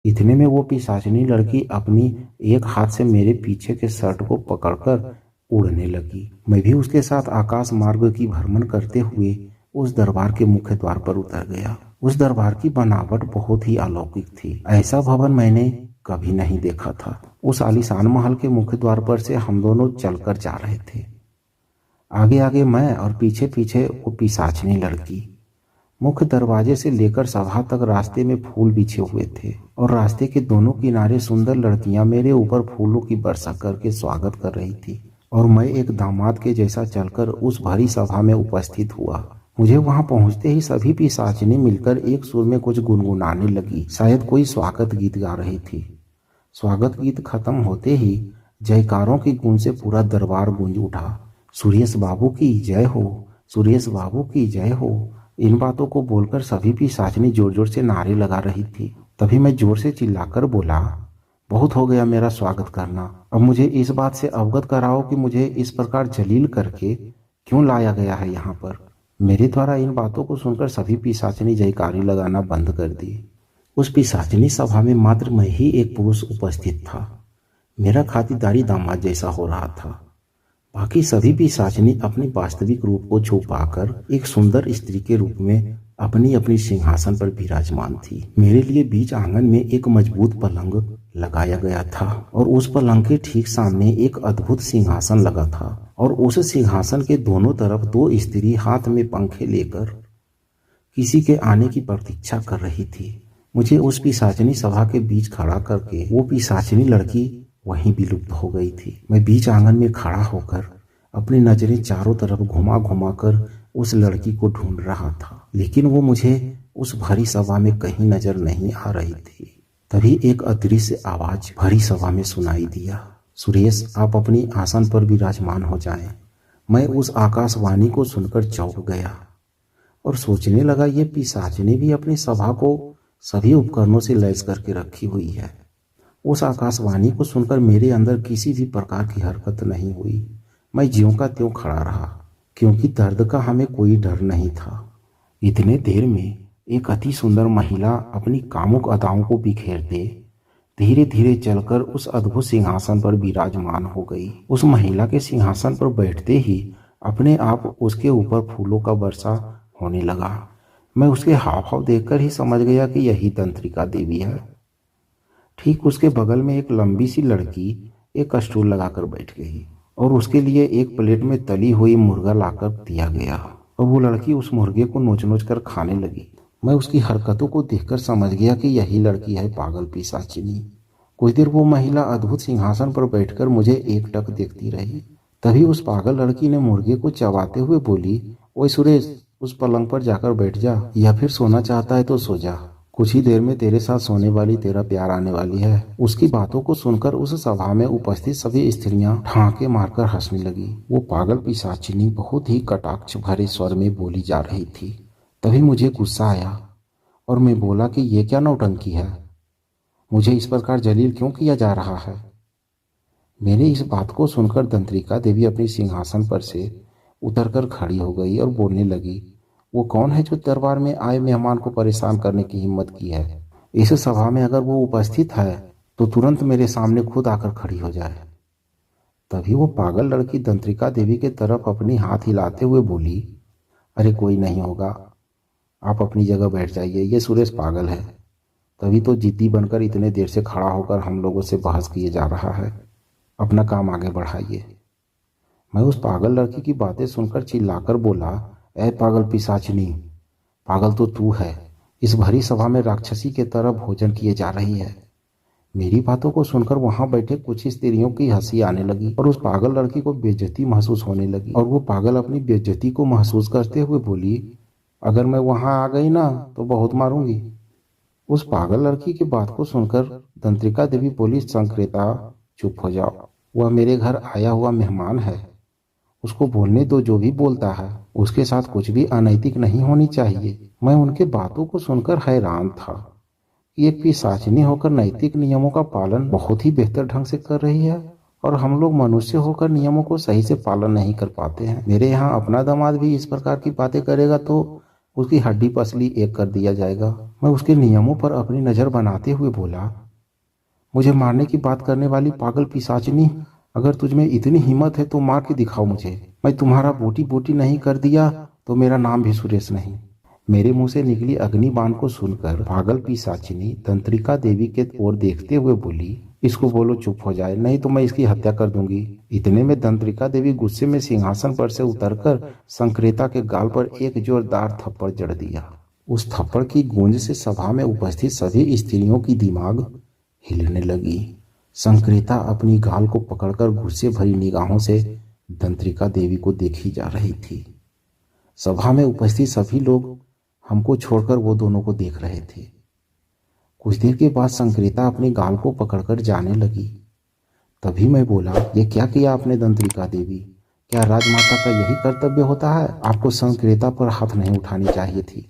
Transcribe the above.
इतने में वो पिशाचिनी लड़की अपनी एक हाथ से मेरे पीछे के शर्ट को पकड़कर उड़ने लगी। मैं भी उसके साथ आकाश मार्ग की भ्रमण करते हुए उस दरबार के मुख्य द्वार पर उतर गया। उस दरबार की बनावट बहुत ही अलौकिक थी। ऐसा भवन मैंने कभी नहीं देखा था। उस आलीशान महल के मुख्य द्वार पर से हम दोनों चलकर जा रहे थे। आगे आगे मैं और पीछे पीछे वो पिशाचिनी लड़की। मुख्य दरवाजे से लेकर सभा तक रास्ते में फूल बिछे हुए थे और रास्ते के दोनों किनारे सुंदर लड़कियां मेरे ऊपर फूलों की वर्षा करके स्वागत कर रही थी और मैं एक दामाद के जैसा चलकर उस भरी सभा में उपस्थित हुआ। मुझे वहां पहुंचते ही सभी पिशाचिनी मिलकर एक सुर में कुछ गुनगुनाने लगी। शायद कोई स्वागत गीत गा रही थी। स्वागत गीत खत्म होते ही जयकारों की गूंज से पूरा दरबार गूंज उठा। सुरेश बाबू की जय हो, सुरेश बाबू की जय हो। इन बातों को बोलकर सभी पिशाचिनी जोर जोर से नारे लगा रही थी। तभी मैं जोर से चिल्लाकर बोला, बहुत हो गया मेरा स्वागत करना। अब मुझे इस बात से अवगत कराओ कि मुझे इस प्रकार जलील करके क्यों लाया गया है यहाँ पर। मेरे द्वारा इन बातों को सुनकर सभी पिशाचिनी जयकारी लगाना बंद कर दी। उस पिशाचिनी सभा में मात्र मैं ही एक पुरुष उपस्थित था। मेरा खातिरदारी दामाद जैसा हो रहा था। बाकी सभी पिशाचिनी अपने वास्तविक रूप को छुपाकर एक सुंदर स्त्री के रूप में अपनी अपनी सिंहासन पर विराजमान थी। मेरे लिए बीच आंगन में एक मजबूत पलंग लगाया गया था और उस पलंग के ठीक सामने एक अद्भुत सिंहासन लगा था और उस सिंहासन के दोनों तरफ दो स्त्री हाथ में पंखे लेकर किसी के आने की प्रतीक्षा कर रही थी। मुझे उस पिशाचिनी सभा के बीच खड़ा करके वो पिशाचिनी लड़की वहीं विलुप्त हो गई थी। मैं बीच आंगन में खड़ा होकर अपनी नजरें चारों तरफ घुमा घुमा कर उस लड़की को ढूंढ रहा था, लेकिन वो मुझे उस भरी सभा में कहीं नजर नहीं आ रही थी। तभी एक अदृश्य आवाज भरी सभा में सुनाई दिया, सुरेश आप अपनी आसन पर विराजमान हो जाएं। मैं उस आकाशवाणी को सुनकर चौंक गया और सोचने लगा, ये पिशाचिनी भी अपनी सभा को सभी उपकरणों से लैस करके रखी हुई है। उस आकाशवाणी को सुनकर मेरे अंदर किसी भी प्रकार की हरकत नहीं हुई। मैं ज्यों का त्यों खड़ा रहा, क्योंकि दर्द का हमें कोई डर नहीं था। इतने देर में एक अति सुंदर महिला अपनी कामुक अदाओं को बिखेरते धीरे धीरे चलकर उस अद्भुत सिंहासन पर विराजमान हो गई। उस महिला के सिंहासन पर बैठते ही अपने आप उसके ऊपर फूलों का वर्षा होने लगा। मैं उसके हाव भाव देखकर ही समझ गया कि यही तंत्रिका देवी है। ठीक उसके बगल में एक लंबी सी लड़की एक स्टूल लगाकर बैठ गई और उसके लिए एक प्लेट में तली हुई मुर्गा लाकर दिया गया और वो लड़की उस मुर्गे को नोच नोच कर खाने लगी। मैं उसकी हरकतों को देखकर समझ गया कि यही लड़की है पागल पिशाचिनी। कुछ देर वो महिला अद्भुत सिंहासन पर बैठकर मुझे एकटक देखती रही। तभी उस पागल लड़की ने मुर्गे को चबाते हुए बोली, ओए सुरेश, उस पलंग पर जाकर बैठ जा, या फिर सोना चाहता है तो सो जा। कुछ ही देर में तेरे साथ सोने वाली तेरा प्यार आने वाली है। उसकी बातों को सुनकर उस सभा में उपस्थित सभी स्त्रियां ठाके मारकर हंसने लगी। वो पागल पिशाचिनी बहुत ही कटाक्ष भरे स्वर में बोली जा रही थी। तभी मुझे गुस्सा आया और मैं बोला कि ये क्या नौटंकी है, मुझे इस प्रकार जलील क्यों किया जा रहा है। मेरी इस बात को सुनकर तंत्रिका देवी अपनी सिंहासन पर से उतरकर खड़ी हो गई और बोलने लगी, वो कौन है जो दरबार में आए मेहमान को परेशान करने की हिम्मत की है। इस सभा में अगर वो उपस्थित है तो तुरंत मेरे सामने खुद आकर खड़ी हो जाए। तभी वो पागल लड़की तंत्रिका देवी के तरफ अपनी हाथ हिलाते हुए बोली, अरे कोई नहीं होगा, आप अपनी जगह बैठ जाइए, ये सुरेश पागल है। तभी तो जिद्दी बनकर इतने देर से खड़ा होकर हम लोगों से बहस किए जा रहा है। अपना काम आगे बढ़ाइए। मैं उस पागल लड़की की बातें सुनकर चिल्लाकर बोला, ऐ पागल पिशाचिनी, पागल तो तू है। इस भरी सभा में राक्षसी के तरह भोजन किए जा रही है। मेरी बातों को सुनकर वहां बैठे कुछ स्त्रियों की हंसी आने लगी और उस पागल लड़की को बेइज्जती महसूस होने लगी और वो पागल अपनी बेइज्जती को महसूस करते हुए बोली, अगर मैं वहां आ गई ना तो बहुत मारूंगी। उस पागल लड़की की बात को सुनकर तंत्रिका देवी बोली, संक्रेता चुप हो जाओ, वह मेरे घर आया हुआ मेहमान है, उसको बोलने दो। जो भी बोलता है उसके साथ कुछ भी अनैतिक नहीं होनी चाहिए। मैं उनके बातों को सुनकर हैरान था कि एक पिशाचिनी होकर नैतिक नियमों का पालन बहुत ही बेहतर ढंग से कर रही है और हम लोग मनुष्य होकर नियमों को सही से पालन नहीं कर पाते हैं। मेरे यहाँ अपना दामाद भी इस प्रकार की बातें करेगा तो उसकी हड्डी पसली एक कर दिया जाएगा। मैं उसके नियमों पर अपनी नज़र बनाते हुए बोला, मुझे मारने की बात करने वाली पागल पिशाचिनी, अगर तुझमें इतनी हिम्मत है तो मार के दिखाओ मुझे। मैं तुम्हारा बोटी बोटी नहीं कर दिया तो मेरा नाम भी सुरेश नहीं। मेरे मुंह से निकली अग्निबाण को सुनकर पागल पिशाचिनी तंत्रिका देवी के ओर देखते हुए बोली, इसको बोलो चुप हो जाए, नहीं तो मैं इसकी हत्या कर दूंगी। इतने में तंत्रिका देवी गुस्से में सिंहासन पर से उतरकर संक्रेता के गाल पर एक जोरदार थप्पड़ जड़ दिया। उस थप्पड़ की गूंज से सभा में उपस्थित सभी स्त्रियों की दिमाग हिलने लगी। संक्रेता अपनी गाल को पकड़कर गुस्से भरी निगाहों से तंत्रिका देवी को देखी जा रही थी। सभा में उपस्थित सभी लोग हमको छोड़कर वो दोनों को देख रहे थे। कुछ देर के बाद संक्रेता अपनी गाल को पकड़कर जाने लगी। तभी मैं बोला, ये क्या किया आपने तंत्रिका देवी? क्या राजमाता का यही कर्तव्य होता है? आपको संक्रेता पर हाथ नहीं उठानी चाहिए थी।